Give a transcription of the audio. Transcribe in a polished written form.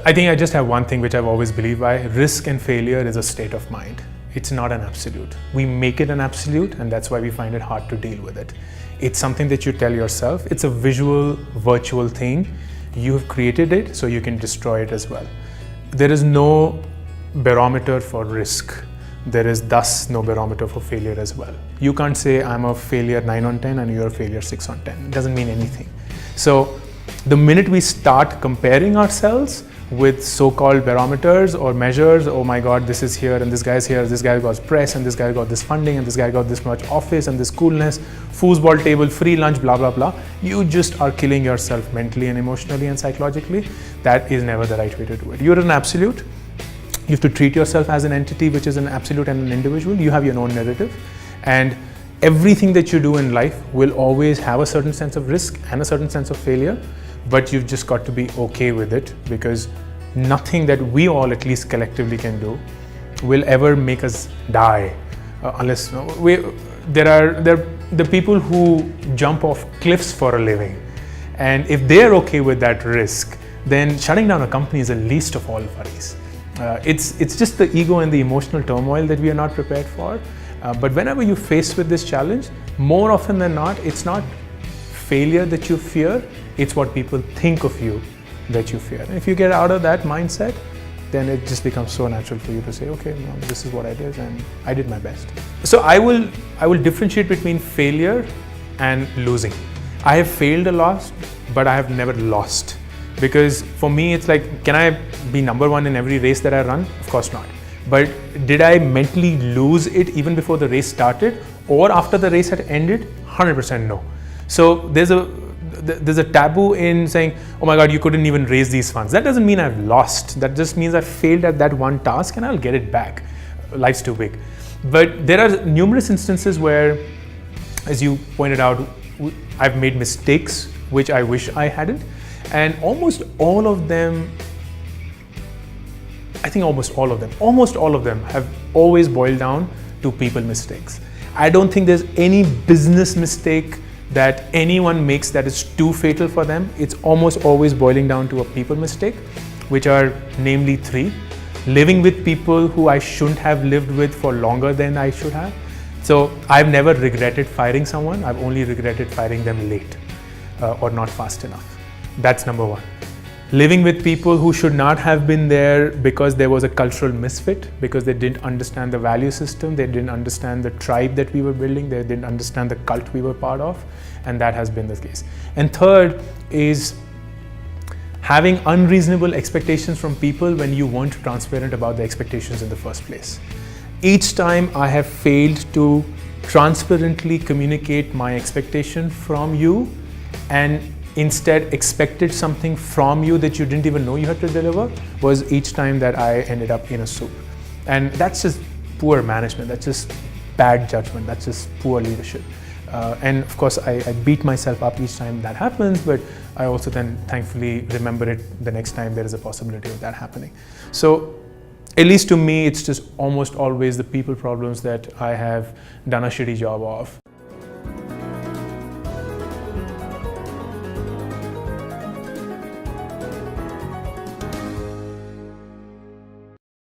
I think I just have one thing which I've always believed by. Risk and failure is a state of mind. It's not an absolute. We make it an absolute, and that's why we find it hard to deal with it. It's something that you tell yourself. It's a visual, virtual thing. You've created it, so you can destroy it as well. There is no barometer for risk. There is thus no barometer for failure as well. You can't say I'm a failure 9 on 10 and you're a failure 6 on 10. It doesn't mean anything. So the minute we start comparing ourselves with so-called barometers or measures, oh my God, this is here and this guy's here, this guy got press and this guy got this funding and this guy got this much office and this coolness, foosball table, free lunch, blah, blah, blah. You just are killing yourself mentally and emotionally and psychologically. That is never the right way to do it. You're an absolute. You have to treat yourself as an entity, which is an absolute and an individual. You have your own narrative, and everything that you do in life will always have a certain sense of risk and a certain sense of failure, but you've just got to be okay with it, because nothing that we all, at least collectively, can do will ever make us die, unless there are the people who jump off cliffs for a living, and if they're okay with that risk, then shutting down a company is the least of all worries. It's just the ego and the emotional turmoil that we are not prepared for. But whenever you're faced with this challenge, more often than not, it's not failure that you fear, it's what people think of you that you fear. And if you get out of that mindset, then it just becomes so natural for you to say, okay, no, this is what it is and I did my best. So I will differentiate between failure and losing. I have failed a lot, but I have never lost. Because for me, it's like, can I be number one in every race that I run? Of course not. But did I mentally lose it even before the race started or after the race had ended? 100% no. So there's a taboo in saying, oh my God, you couldn't even raise these funds. That doesn't mean I've lost. That just means I failed at that one task and I'll get it back. Life's too big. But there are numerous instances where, as you pointed out, I've made mistakes which I wish I hadn't. And almost all of them, I think almost all of them have always boiled down to people mistakes. I don't think there's any business mistake that anyone makes that is too fatal for them. It's almost always boiling down to a people mistake, which are namely 3. Living with people who I shouldn't have lived with for longer than I should have. So I've never regretted firing someone. I've only regretted firing them late or not fast enough. That's number 1. Living with people who should not have been there because there was a cultural misfit, because they didn't understand the value system, they didn't understand the tribe that we were building, they didn't understand the cult we were part of, and that has been the case. And third is having unreasonable expectations from people when you weren't transparent about the expectations in the first place. Each time I have failed to transparently communicate my expectation from you and instead expected something from you that you didn't even know you had to deliver, was each time that I ended up in a soup. And that's just poor management, that's just bad judgment, that's just poor leadership. And of course I beat myself up each time that happens, but I also then thankfully remember it the next time there is a possibility of that happening. So at least to me, it's just almost always the people problems that I have done a shitty job of.